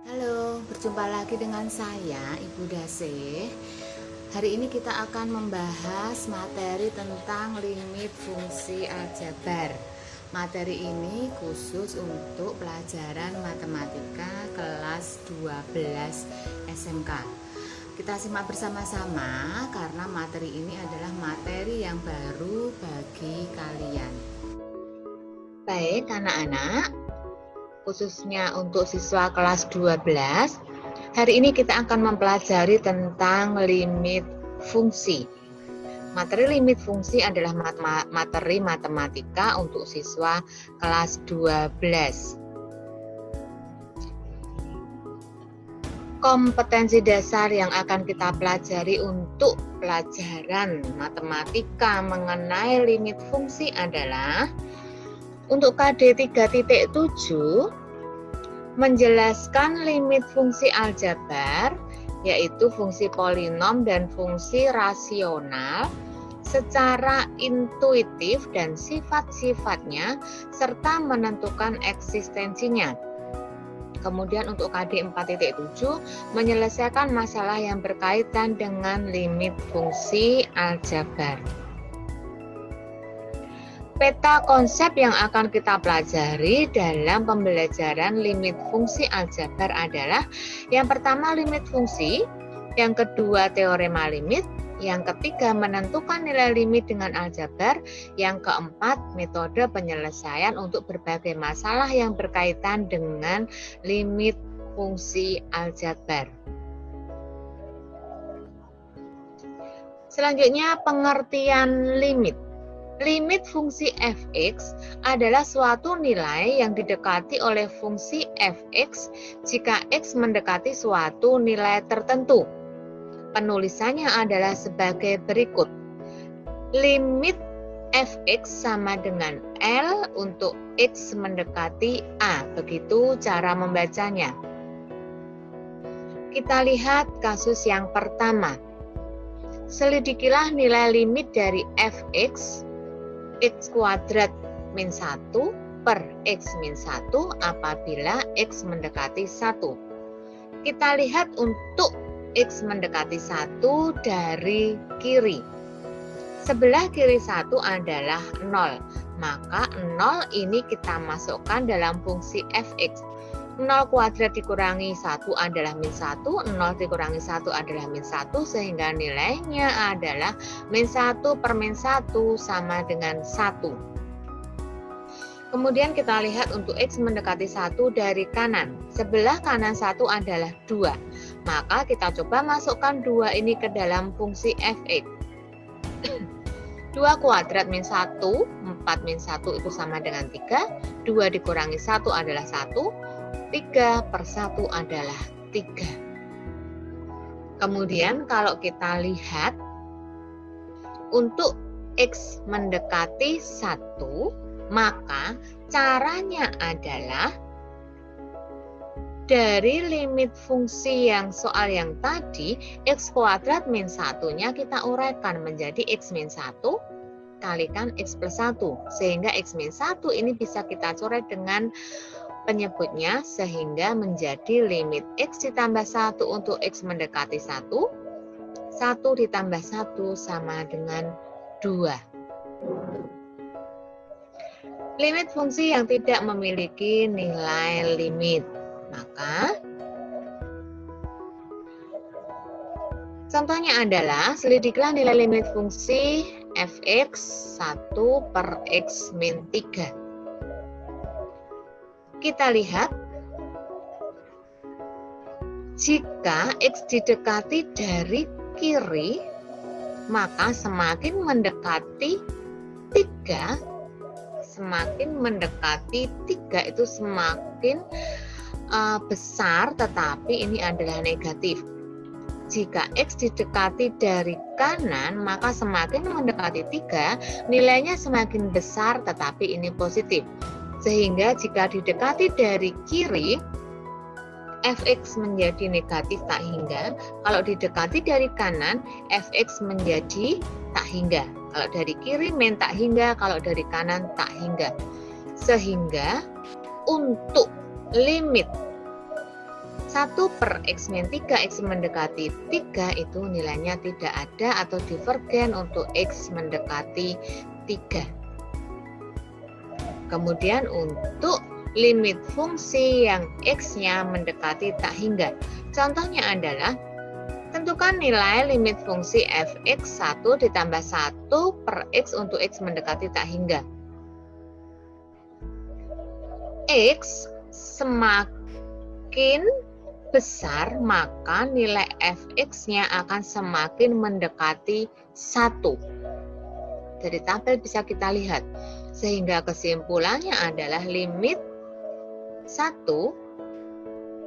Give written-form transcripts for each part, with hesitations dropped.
Halo, berjumpa lagi dengan saya, Ibu Dase. Hari ini kita akan membahas materi tentang limit fungsi aljabar. Materi ini khusus untuk pelajaran matematika kelas 12 SMK. Kita simak bersama-sama karena materi ini adalah materi yang baru bagi kalian. Baik, anak-anak, khususnya untuk siswa kelas 12, hari ini kita akan mempelajari tentang limit fungsi. Materi limit fungsi adalah materi matematika untuk siswa kelas 12. Kompetensi dasar yang akan kita pelajari untuk pelajaran matematika mengenai limit fungsi adalah untuk KD 3.7 menjelaskan limit fungsi aljabar, yaitu fungsi polinom dan fungsi rasional secara intuitif dan sifat-sifatnya serta menentukan eksistensinya. Kemudian untuk KD 4.7 menyelesaikan masalah yang berkaitan dengan limit fungsi aljabar. Peta konsep yang akan kita pelajari dalam pembelajaran limit fungsi aljabar adalah yang pertama limit fungsi, yang kedua teorema limit, yang ketiga menentukan nilai limit dengan aljabar, yang keempat metode penyelesaian untuk berbagai masalah yang berkaitan dengan limit fungsi aljabar. Selanjutnya pengertian limit. Limit fungsi fx adalah suatu nilai yang didekati oleh fungsi fx jika x mendekati suatu nilai tertentu. Penulisannya adalah sebagai berikut. Limit fx sama dengan L untuk x mendekati A. Begitu cara membacanya. Kita lihat kasus yang pertama. Selidikilah nilai limit dari fx x kuadrat min 1 per x min 1 apabila x mendekati 1. Kita lihat untuk x mendekati 1 dari kiri. Sebelah kiri 1 adalah 0. Maka 0 ini kita masukkan dalam fungsi fx. 0 kuadrat dikurangi 1 adalah min 1, 0 dikurangi 1 adalah min 1, sehingga nilainya adalah min 1 per min 1 sama dengan 1. Kemudian kita lihat untuk x mendekati 1 dari kanan. Sebelah kanan 1 adalah 2. Maka kita coba masukkan 2 ini ke dalam fungsi fx. 2 kuadrat min 1, 4 min 1 itu sama dengan 3. 2 dikurangi 1 adalah 1. 3 per 1 adalah 3. Kemudian kalau kita lihat untuk x mendekati 1, maka caranya adalah dari limit fungsi yang soal yang tadi, x kuadrat min 1-nya kita uraikan menjadi x min 1 kalikan x plus 1. Sehingga x min 1 ini bisa kita coret dengan penyebutnya sehingga menjadi limit x ditambah 1 untuk x mendekati 1. 1 ditambah 1 sama dengan 2. Limit fungsi yang tidak memiliki nilai limit. Maka contohnya adalah selidiklah nilai limit fungsi fx 1 per x min 3. Kita lihat, jika x didekati dari kiri, maka semakin mendekati 3, itu semakin besar, tetapi ini adalah negatif. Jika x didekati dari kanan, maka semakin mendekati 3, nilainya semakin besar, tetapi ini positif. Sehingga jika didekati dari kiri, fx menjadi negatif tak hingga. Kalau didekati dari kanan, fx menjadi tak hingga. Kalau dari kiri min tak hingga, kalau dari kanan tak hingga. Sehingga untuk limit 1 per X min 3 X mendekati 3 itu nilainya tidak ada atau divergen untuk X mendekati 3. Kemudian untuk limit fungsi yang X-nya mendekati tak hingga. Contohnya adalah tentukan nilai limit fungsi fx 1 ditambah 1 per X untuk X mendekati tak hingga. X semakin besar, maka nilai fx-nya akan semakin mendekati 1. Dari tabel bisa kita lihat. Sehingga kesimpulannya adalah limit 1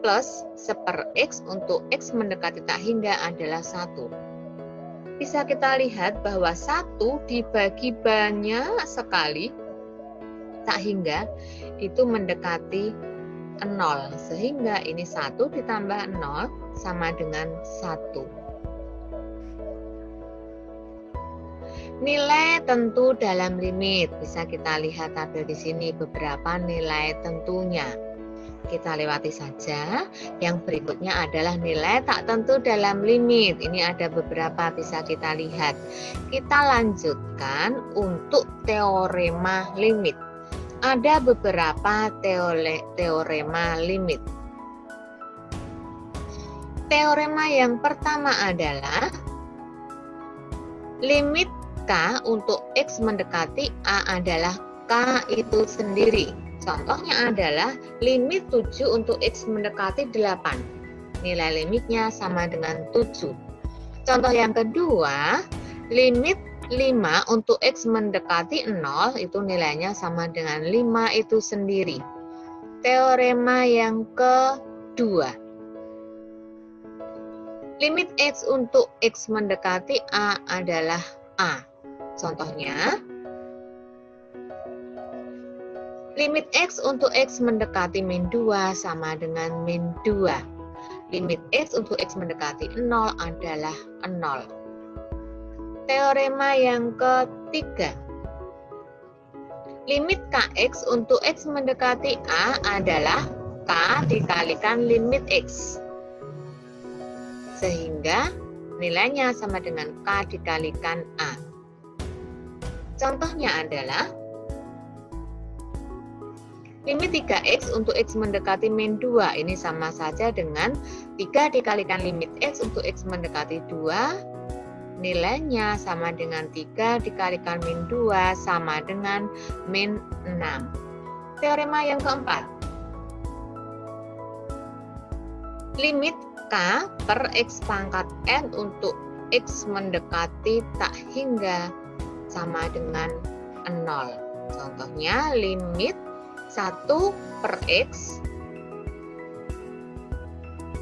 plus 1 X untuk X mendekati tak hingga adalah 1. Bisa kita lihat bahwa 1 dibagi banyak sekali tak hingga itu mendekati 0, sehingga ini 1 ditambah 0 sama dengan 1. Nilai tentu dalam limit, bisa kita lihat tabel di sini beberapa nilai tentunya. Kita lewati saja. Yang berikutnya adalah nilai tak tentu dalam limit. Ini ada beberapa bisa kita lihat. Kita lanjutkan untuk teorema limit. Ada beberapa teorema limit. Teorema yang pertama adalah limit K untuk X mendekati A adalah K itu sendiri. Contohnya adalah limit 7 untuk X mendekati 8. Nilai limitnya sama dengan 7. Contoh yang kedua, limit 5 untuk X mendekati 0 itu nilainya sama dengan 5 itu sendiri. Teorema yang kedua, limit X untuk X mendekati A adalah A. Contohnya, limit X untuk X mendekati min 2 sama dengan min 2. Limit X untuk X mendekati 0 adalah 0. Teorema yang ketiga, limit Kx untuk X mendekati A adalah K dikalikan limit X. Sehingga nilainya sama dengan K dikalikan A. Contohnya adalah limit 3X untuk X mendekati min 2. Ini sama saja dengan 3 dikalikan limit X untuk X mendekati 2. Nilainya sama dengan 3 dikalikan min 2 sama dengan min 6. Teorema yang keempat, limit K per X pangkat N untuk X mendekati tak hingga sama dengan 0. Contohnya limit 1 per X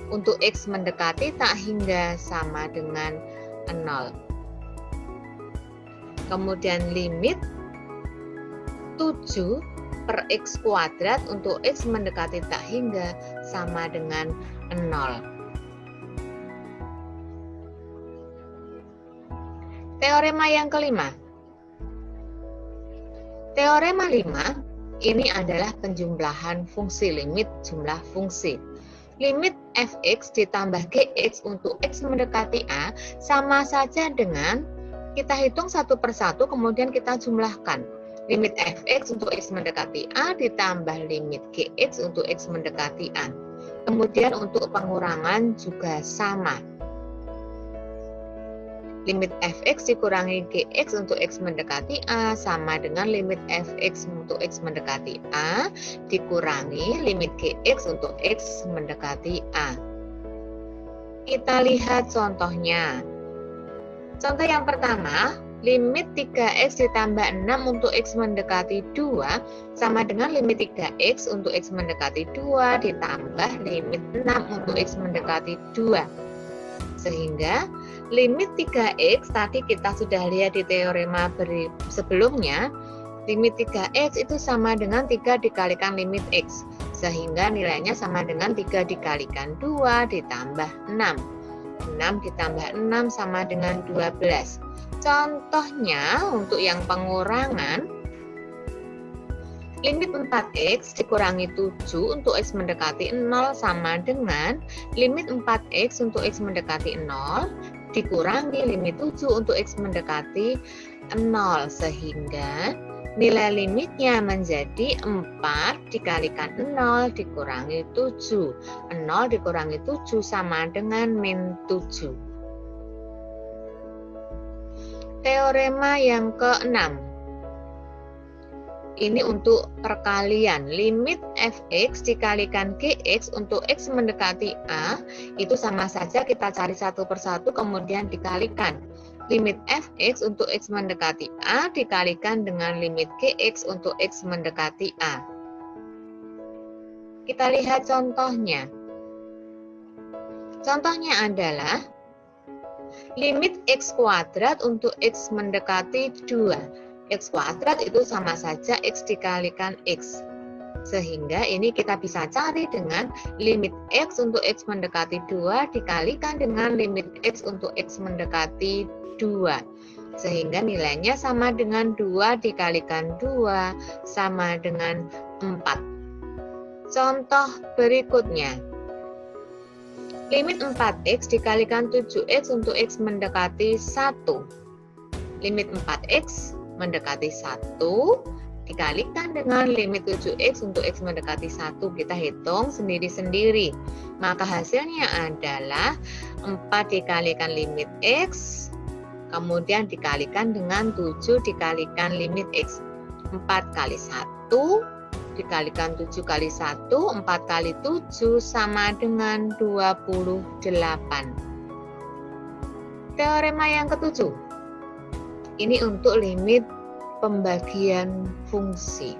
untuk X mendekati tak hingga sama dengan 0. Kemudian limit 7 per X kuadrat untuk X mendekati tak hingga sama dengan 0. Teorema yang kelima. Teorema 5 ini adalah penjumlahan fungsi, limit jumlah fungsi. Limit fx ditambah gx untuk x mendekati a sama saja dengan kita hitung satu persatu kemudian kita jumlahkan. Limit fx untuk x mendekati a ditambah limit gx untuk x mendekati a. Kemudian untuk pengurangan juga sama. Limit fx dikurangi gx untuk x mendekati a sama dengan limit fx untuk x mendekati a dikurangi limit gx untuk x mendekati a. Kita lihat contohnya. Contoh yang pertama, limit 3x ditambah 6 untuk x mendekati 2 sama dengan limit 3x untuk x mendekati 2 ditambah limit 6 untuk x mendekati 2. Sehingga limit 3x tadi kita sudah lihat di teorema sebelumnya, limit 3x itu sama dengan 3 dikalikan limit x, sehingga nilainya sama dengan 3 dikalikan 2 ditambah 6. 6 ditambah 6 sama dengan 12. Contohnya untuk yang pengurangan, limit 4x dikurangi 7 untuk x mendekati 0 sama dengan limit 4x untuk x mendekati 0 dikurangi limit 7 untuk x mendekati 0, sehingga nilai limitnya menjadi 4 dikalikan 0 dikurangi 7. 0 dikurangi 7 sama dengan min 7. Teorema yang ke-6. Ini untuk perkalian limit fx dikalikan gx untuk x mendekati a, itu sama saja kita cari satu persatu kemudian dikalikan. Limit fx untuk x mendekati a dikalikan dengan limit gx untuk x mendekati a. Kita lihat contohnya. Contohnya adalah limit x kuadrat untuk x mendekati 2. X kuadrat itu sama saja x dikalikan x. Sehingga ini kita bisa cari dengan limit x untuk x mendekati 2 dikalikan dengan limit x untuk x mendekati 2. Sehingga nilainya sama dengan 2 dikalikan 2 sama dengan 4. Contoh berikutnya. Limit 4x dikalikan 7x untuk x mendekati 1. Limit 4x mendekati 1 dikalikan dengan limit 7x untuk x mendekati 1. Kita hitung sendiri-sendiri. Maka hasilnya adalah 4 dikalikan limit x, kemudian dikalikan dengan 7 dikalikan limit x. 4 kali 1 dikalikan 7 kali 1, 4 kali 7 sama dengan 28. Teorema yang ketujuh. Ini untuk limit pembagian fungsi.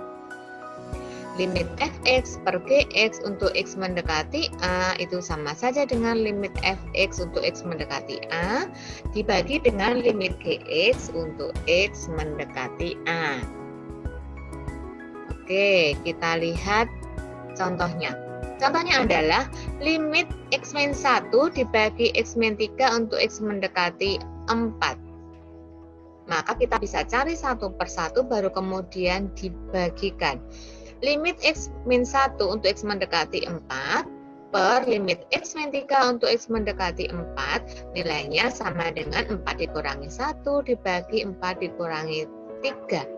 Limit fx per gx untuk x mendekati a itu sama saja dengan limit fx untuk x mendekati a dibagi dengan limit gx untuk x mendekati a. Oke, kita lihat contohnya. Contohnya adalah limit x-1 dibagi x-3 untuk x mendekati 4. Maka kita bisa cari satu persatu baru kemudian dibagikan. Limit x-1 untuk x mendekati 4 per limit x-3 untuk x mendekati 4 nilainya sama dengan 4 dikurangi 1 dibagi 4 dikurangi 3.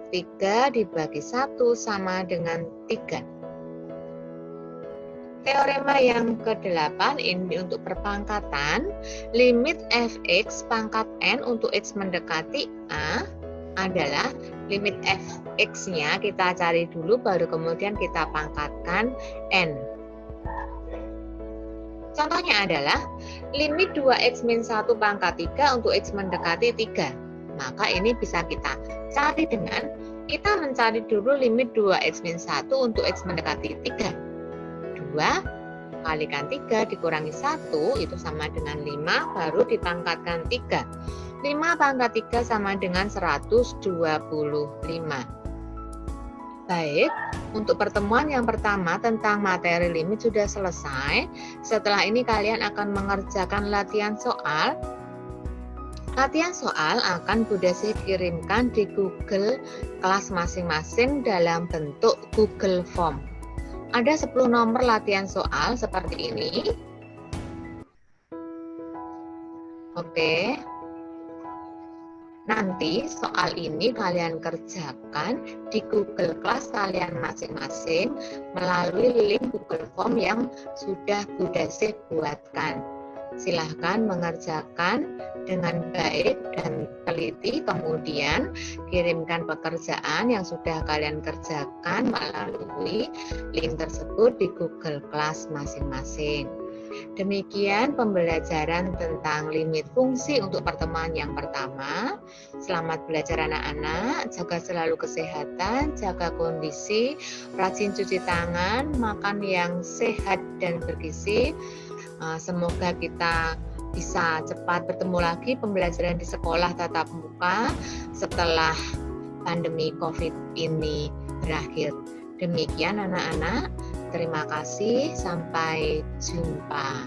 3 dibagi 1 sama dengan 3. Teorema yang ke-8 ini untuk perpangkatan. Limit fx pangkat n untuk x mendekati a adalah limit fx-nya kita cari dulu baru kemudian kita pangkatkan n. Contohnya adalah limit 2x-1 pangkat 3 untuk x mendekati 3. Maka ini bisa kita cari dengan kita mencari dulu limit 2x-1 untuk x mendekati 3. 2 kalikan 3 dikurangi 1 itu sama dengan 5 baru dipangkatkan 3. 5 pangkat 3 sama dengan 125. Baik, untuk pertemuan yang pertama tentang materi limit sudah selesai. Setelah ini kalian akan mengerjakan latihan soal. Latihan soal akan Bunda Sih kirimkan di Google kelas masing-masing dalam bentuk Google Form. Ada 10 nomor latihan soal seperti ini. Oke. Nanti soal ini kalian kerjakan di Google Class kalian masing-masing melalui link Google Form yang sudah Bunda Sih buatkan. Silahkan mengerjakan dengan baik dan teliti, kemudian kirimkan pekerjaan yang sudah kalian kerjakan melalui link tersebut di Google Class masing-masing. Demikian pembelajaran tentang limit fungsi untuk pertemuan yang pertama. Selamat belajar anak-anak, jaga selalu kesehatan, jaga kondisi, rajin cuci tangan, makan yang sehat dan bergizi. Semoga kita bisa cepat bertemu lagi pembelajaran di sekolah tatap muka setelah pandemi COVID ini berakhir. Demikian anak-anak, terima kasih, sampai jumpa.